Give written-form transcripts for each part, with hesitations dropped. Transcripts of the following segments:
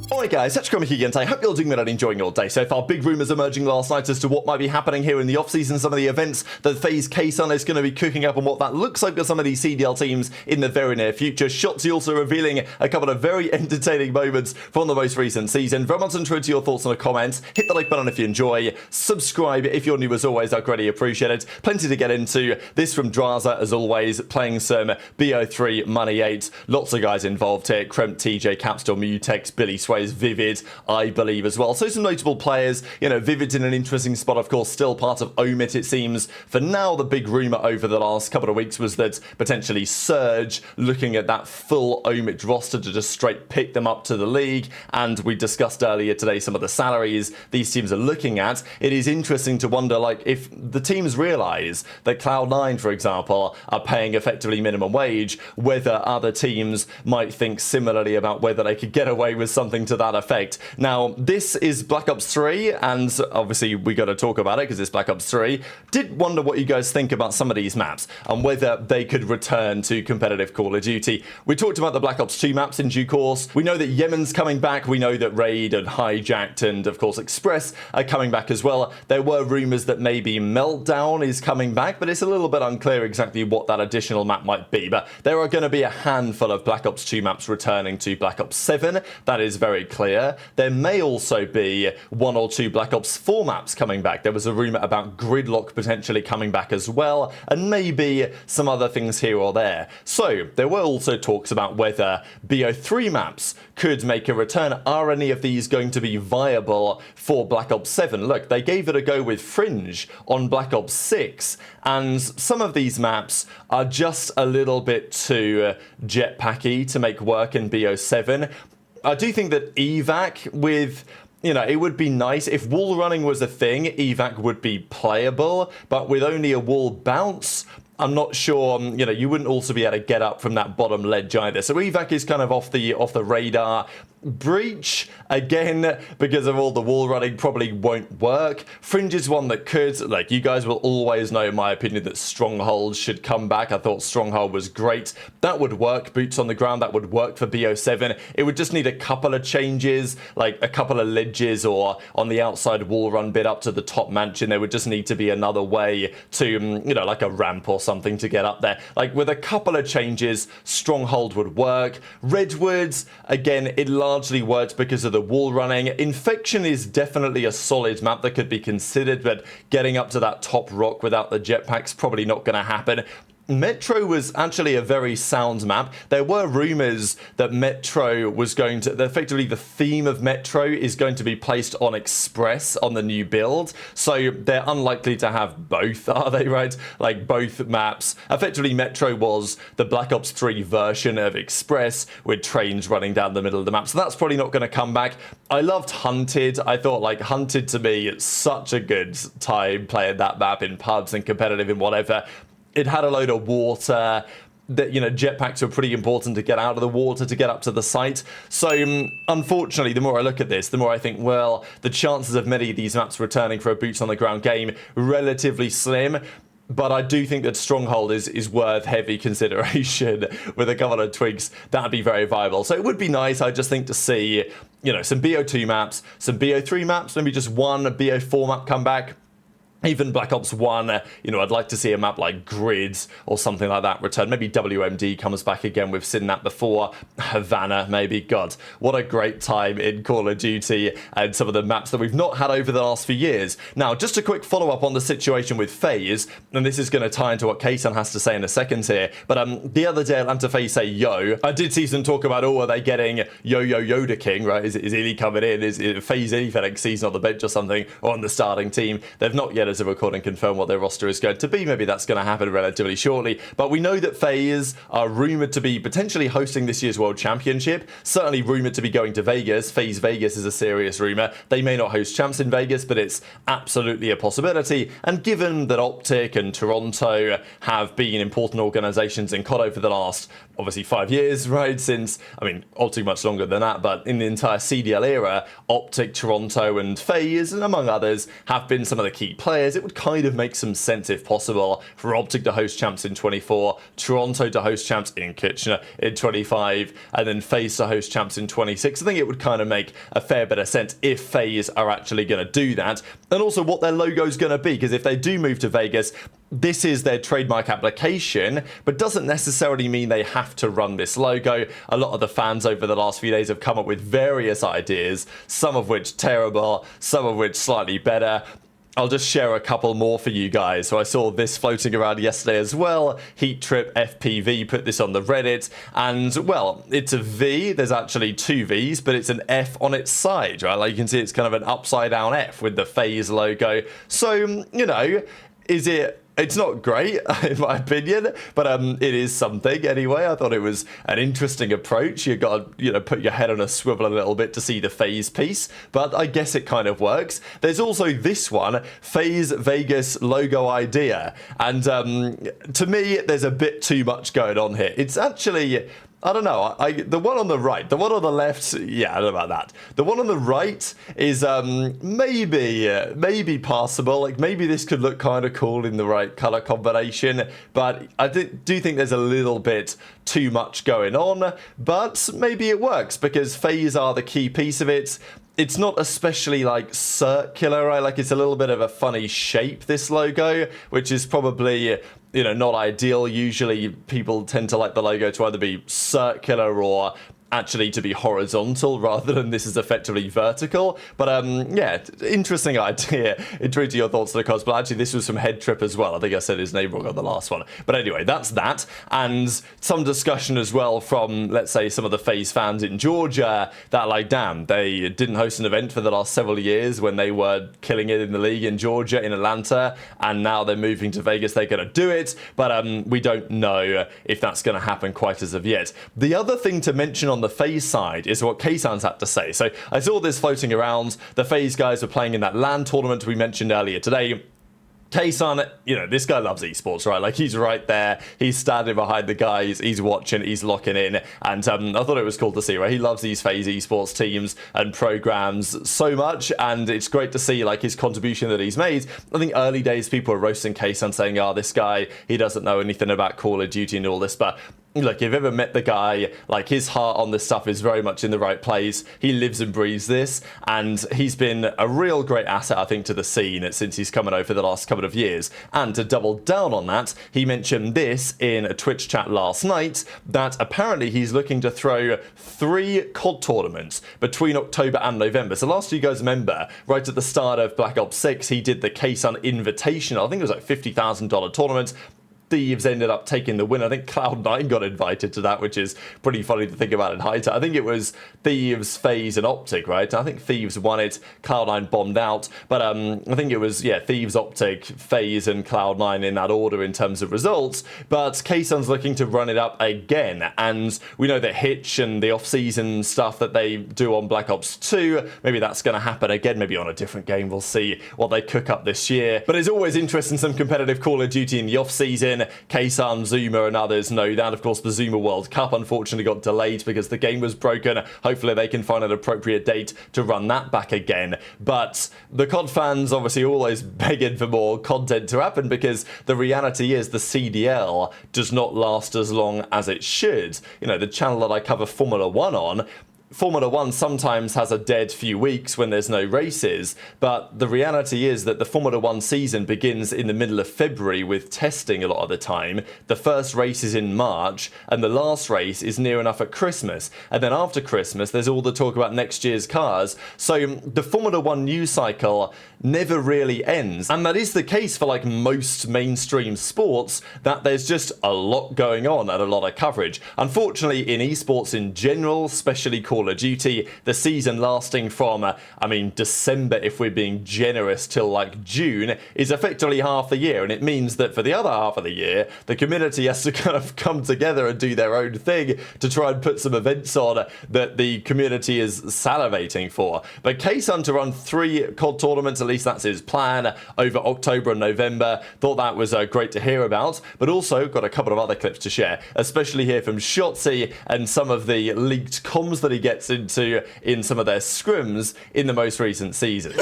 Alright guys, Kremp again. I hope you're doing well and enjoying your day so far. Big rumours emerging last night as to what might be happening here in the off-season, some of the events that FaZe Kaysan is going to be cooking up and what that looks like for some of these CDL teams in the very near future. Shotzzy also revealing a couple of very entertaining moments from the most recent season. Very much intro to your thoughts in the comments. Hit the like button if you enjoy. Subscribe if you're new as always, I'd greatly appreciate it. Plenty to get into. This from Drazah as always, playing some BO3 Money 8. Lots of guys involved here. Kremp, TJ, Capsidal, Mutex, Billy Sways, Vivid, I believe as well. So some notable players. You know, Vivid's in an interesting spot, of course, still part of Omit, it seems. For now, the big rumour over the last couple of weeks was that potentially Surge looking at that full Omit roster to just straight pick them up to the league. And we discussed earlier today some of the salaries these teams are looking at. It is interesting to wonder, like, if the teams realise that Cloud9, for example, are paying effectively minimum wage, whether other teams might think similarly about whether they could get away with something to that effect. Now, this is Black Ops 3, and obviously we got to talk about it because it's Black Ops 3. Did wonder what you guys think about some of these maps and whether they could return to competitive Call of Duty. We talked about the Black Ops 2 maps in due course. We know that Yemen's coming back. We know that Raid and Hijacked and, of course, Express are coming back as well. There were rumours that maybe Meltdown is coming back, but it's a little bit unclear exactly what that additional map might be. But there are going to be a handful of Black Ops 2 maps returning to Black Ops 7. That is very clear. There may also be one or two Black Ops 4 maps coming back. There was a rumour about Gridlock potentially coming back as well, and maybe some other things here or there. So there were also talks about whether BO3 maps could make a return. Are any of these going to be viable for Black Ops 7? Look, they gave it a go with Fringe on Black Ops 6, and some of these maps are just a little bit too jetpacky to make work in BO7. I do think that evac with, you know, it would be nice if wall running was a thing. Evac would be playable, but with only a wall bounce, I'm not sure, you know, you wouldn't also be able to get up from that bottom ledge either. So evac is kind of off the radar. Breach, again, because of all the wall running, probably won't work. Fringe is one that could. Like, you guys will always know, in my opinion, that Stronghold should come back. I thought Stronghold was great. That would work. Boots on the ground, that would work for BO7. It would just need a couple of changes, like a couple of ledges, or on the outside wall run bit up to the top mansion, there would just need to be another way to, you know, like a ramp or something to get up there. Like, with a couple of changes, Stronghold would work. Redwoods, again, it largely worked because of the wall running. Infection is definitely a solid map that could be considered, but getting up to that top rock without the jetpack's probably not going to happen. Metro was actually a very sound map. There were rumours that Metro was going to, effectively the theme of Metro is going to be placed on Express on the new build. So they're unlikely to have both, are they, right? Like both maps. Effectively, Metro was the Black Ops 3 version of Express with trains running down the middle of the map. So that's probably not going to come back. I loved Hunted. I thought, like, Hunted to me, it's such a good time playing that map in pubs and competitive and whatever. It had a load of water. That, you know, jetpacks are pretty important to get out of the water to get up to the site. So unfortunately, the more I look at this, the more I think, well, the chances of many of these maps returning for a boots on the ground game relatively slim. But I do think that Stronghold is worth heavy consideration. With a couple of tweaks, that'd be very viable. So it would be nice, I just think, to see, you know, some BO2 maps, some BO3 maps, maybe just one BO4 map come back. Even Black Ops 1, you know, I'd like to see a map like Grids or something like that return. Maybe WMD comes back again. We've seen that before. Havana, maybe. God, what a great time in Call of Duty and some of the maps that we've not had over the last few years. Now, just a quick follow-up on the situation with FaZe, and this is going to tie into what Kaysan has to say in a second here. But the other day, Atlanta FaZe say, yo, I did see some talk about, oh, are they getting Yoda King, right? Is Illy coming in? Is FaZe Illy for next season on the bench or something, or on the starting team? They've not yet, as a recording, confirm what their roster is going to be. Maybe that's going to happen relatively shortly. But we know that FaZe are rumoured to be potentially hosting this year's World Championship. Certainly rumoured to be going to Vegas. FaZe Vegas is a serious rumour. They may not host champs in Vegas, but it's absolutely a possibility. And given that OpTic and Toronto have been important organisations in COD over the last, obviously, 5 years, right? Since, I mean, OpTic much longer than that, but in the entire CDL era, OpTic, Toronto and FaZe, and among others, have been some of the key players players, it would kind of make some sense, if possible, for OpTic to host champs in 24, Toronto to host champs in Kitchener in 25, and then FaZe to host champs in 26. I think it would kind of make a fair bit of sense if FaZe are actually going to do that, and also what their logo is going to be, because if they do move to Vegas, this is their trademark application, but doesn't necessarily mean they have to run this logo. A lot of the fans over the last few days have come up with various ideas, some of which terrible, some of which slightly better. I'll just share a couple more for you guys. So I saw this floating around yesterday as well. Heat Trip FPV put this on the Reddit, and well, it's a V. There's actually two V's, but it's an F on its side, right? Like you can see, it's kind of an upside down F with the FaZe logo. So, you know, it's not great, in my opinion, but it is something anyway. I thought it was an interesting approach. You've got to, you know, put your head on a swivel a little bit to see the FaZe piece, but I guess it kind of works. There's also this one, FaZe Vegas logo idea, and to me, there's a bit too much going on here. It's actually, I don't know, the one on the right, the one on the left, yeah, I don't know about that. The one on the right is maybe passable. Like, maybe this could look kind of cool in the right color combination, but I do think there's a little bit too much going on, but maybe it works because FaZe are the key piece of it. It's not especially like circular, right? Like, it's a little bit of a funny shape, this logo, which is probably, you know, not ideal. Usually people tend to like the logo to either be circular or actually to be horizontal rather than this is effectively vertical. But yeah, interesting idea. Intrigued to your thoughts on the cos, but actually this was from Head Trip as well. I think I said his name wrong on the last one. But anyway, that's that. And some discussion as well from, let's say, some of the FaZe fans in Georgia that, like, damn, they didn't host an event for the last several years when they were killing it in the league in Georgia, in Atlanta, and now they're moving to Vegas. They're going to do it, but we don't know if that's going to happen quite as of yet. The other thing to mention on the FaZe side is what Kaysan's had to say. So I saw this floating around. The FaZe guys were playing in that LAN tournament we mentioned earlier today. Kaysan, you know, this guy loves esports, right? Like, he's right there. He's standing behind the guys. He's watching. He's locking in. And I thought it was cool to see, right? He loves these FaZe esports teams and programs so much. And it's great to see, like, his contribution that he's made. I think early days people were roasting Kaysan, saying, oh, this guy, he doesn't know anything about Call of Duty and all this. But look, if you've ever met the guy, like, his heart on this stuff is very much in the right place. He lives and breathes this, and he's been a real great asset, I think, to the scene since he's coming over the last couple of years. And to double down on that, he mentioned this in a Twitch chat last night, that apparently he's looking to throw 3 COD tournaments between October and November. So last year, you guys remember, right at the start of Black Ops 6, he did the Kaysan Invitational. I think it was like $50,000 tournament. Thieves ended up taking the win. I think Cloud9 got invited to that, which is pretty funny to think about in HyDra. I think it was Thieves, FaZe, and OpTic, right? I think Thieves won it, Cloud9 bombed out, but I think it was, yeah, Thieves, OpTic, FaZe, and Cloud9 in that order in terms of results, but Kaysan's looking to run it up again, and we know that Hitch and the off-season stuff that they do on Black Ops 2, maybe that's going to happen again, maybe on a different game. We'll see what they cook up this year, but it's always interesting, some competitive Call of Duty in the off-season. Kaysan, Zuma, and others know that. Of course, the Zuma World Cup unfortunately got delayed because the game was broken. Hopefully they can find an appropriate date to run that back again. But the COD fans obviously always begging for more content to happen, because the reality is the CDL does not last as long as it should. You know, the channel that I cover Formula 1 on, Formula 1 sometimes has a dead few weeks when there's no races, but the reality is that the Formula 1 season begins in the middle of February with testing a lot of the time. The first race is in March, and the last race is near enough at Christmas. And then after Christmas, there's all the talk about next year's cars. So the Formula 1 news cycle never really ends. And that is the case for, like, most mainstream sports, that there's just a lot going on and a lot of coverage. Unfortunately, in esports in general, especially Call of Duty, the season lasting from, I mean, December, if we're being generous, till like June, is effectively half the year. And it means that for the other half of the year, the community has to kind of come together and do their own thing to try and put some events on that the community is salivating for. But Kaysan to run 3 COD tournaments, at least that's his plan, over October and November. Thought that was great to hear about, but also got a couple of other clips to share, especially here from Shotzzy and some of the leaked comms that he gets into in some of their scrims in the most recent season.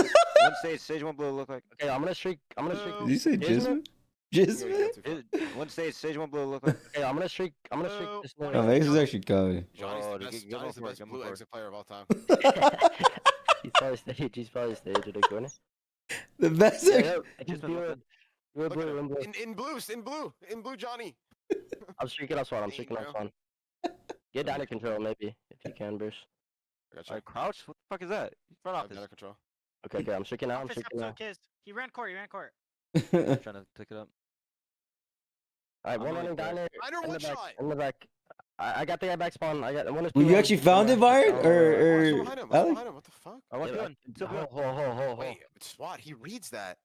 Stage one blue look like. Okay, I'm gonna streak. Did you say Kismet? Kismet? One stage one blue look like. Okay, I'm gonna streak. This Oh, Vegas is actually coming. Johnny's the best blue exit player of all time. He's probably stage with a corner. The best. In blue, Johnny. I'm streaking up spawn. Get down to control maybe if you can, Bruce. Gotcha. Crouch. What the fuck is that? Front office. Out of control. Okay, I'm streaking out. He ran court. I'm trying to pick it up. Alright, one running down there. In the back. I got the guy back spawn. I got one. Well, you actually found it, Byron? Or Behind him. What the fuck? Wait, It's SWAT. He reads that.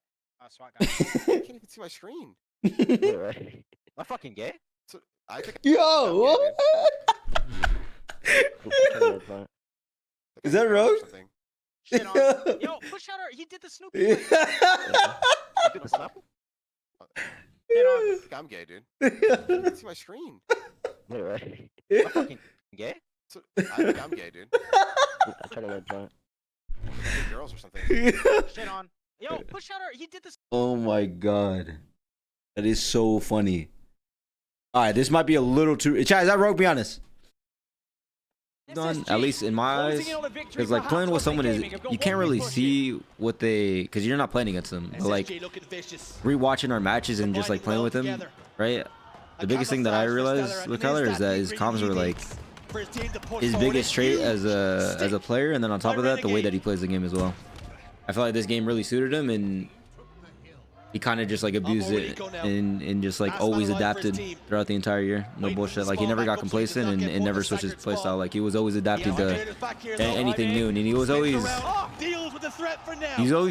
SWAT guy. I can't even see my screen. Am I fucking gay? So, I think Yo, what? Is that Rogue? Shit on. Yo, push out her. He did the Snoopy. Shit on. I'm gay, dude. I can't even see my screen. Am I fucking gay? So, I think I'm gay, dude. I'm trying to point. Girls or something. Shit on. Yo, push out her. He did this. Oh my god. That is so funny. Alright, this might be a little too... Chad, is that Rogue? Be honest. Done, at least in my eyes. Because like playing with someone is... You can't really see what they... Because you're not playing against them. But like rewatching our matches and just like playing with them, right? The biggest thing that I realized with Kyler is that his comms were like his biggest trait as a player, and then on top of that, the way that he plays the game as well. I feel like this game really suited him, and he kind of just like abused it and just like always adapted throughout the entire year. No bullshit. Like he never got complacent and never switched his playstyle. Like he was always adapting to anything new, and he was always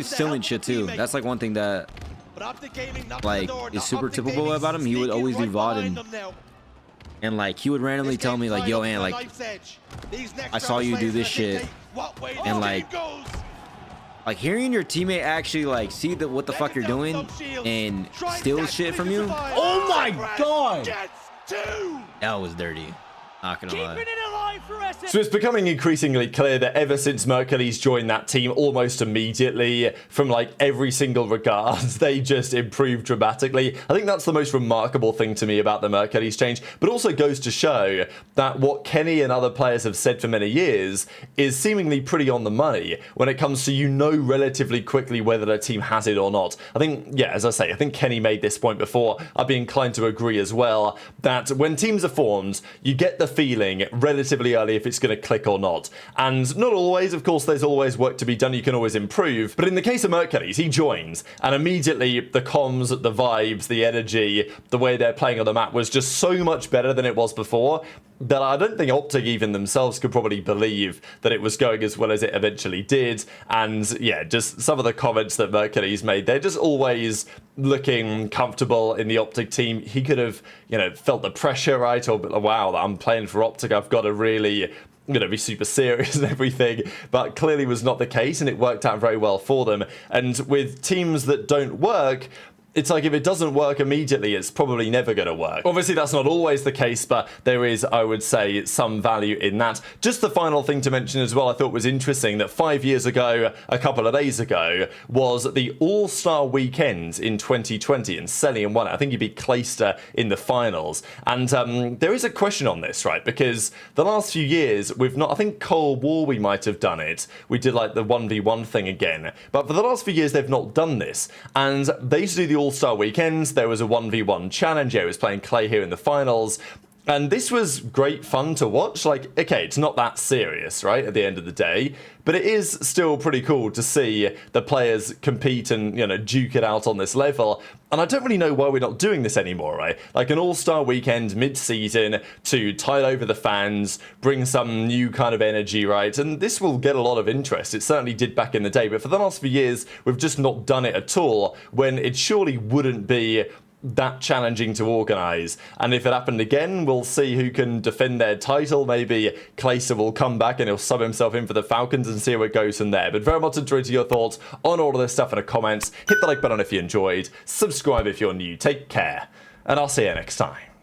stealing shit too. That's like one thing that like is super typical about him. He would always do VOD and like he would randomly tell me like, yo, man, like I saw you do this shit, and like hearing your teammate actually like see what the fuck you're doing and steal shit from you. Oh my god, that was dirty. Not gonna lie. So it's becoming increasingly clear that ever since Mercules joined that team, almost immediately, from like every single regard, they just improved dramatically. I think that's the most remarkable thing to me about the Mercules change, but also goes to show that what Kenny and other players have said for many years is seemingly pretty on the money when it comes to relatively quickly whether the team has it or not. I think, yeah, as I say, I think Kenny made this point before. I'd be inclined to agree as well that when teams are formed, you get the feeling relatively early if it's going to click or not. And not always, of course, there's always work to be done. You can always improve. But in the case of Mercules, he joins, and immediately the comms, the vibes, the energy, the way they're playing on the map was just so much better than it was before that I don't think OpTic even themselves could probably believe that it was going as well as it eventually did. And yeah, just some of the comments that Mercules made, they're just always looking comfortable in the OpTic team. He could have, felt the pressure, right? Or, wow, I'm playing for OpTic, I've got to really be super serious and everything, but clearly was not the case, and it worked out very well for them. And with teams that don't work, it's like if it doesn't work immediately, it's probably never going to work. Obviously, that's not always the case, but there is, I would say, some value in that. Just the final thing to mention as well, I thought was interesting that 5 years ago, a couple of days ago, was the All-Star Weekend in 2020, and Cellium won it. I think he beat Clayster in the finals. And there is a question on this, right? Because the last few years, we've not, I think Cold War, we might have done it. We did like the 1v1 thing again. But for the last few years, they've not done this. And they used to do the All-Star Weekends. There was a 1v1 challenge. I was playing Clay here in the finals. And this was great fun to watch. Like, okay, it's not that serious, right, at the end of the day, but it is still pretty cool to see the players compete and, duke it out on this level. And I don't really know why we're not doing this anymore, right? Like an all-star weekend mid-season to tide over the fans, bring some new kind of energy, right? And this will get a lot of interest. It certainly did back in the day, but for the last few years, we've just not done it at all, when it surely wouldn't be that challenging to organize. And if it happened again, we'll see who can defend their title. Maybe Klayster will come back and he'll sub himself in for the Falcons and see where it goes from there. But very much enjoyed your thoughts on all of this stuff in the comments. Hit the like button if you enjoyed, subscribe if you're new, take care, and I'll see you next time.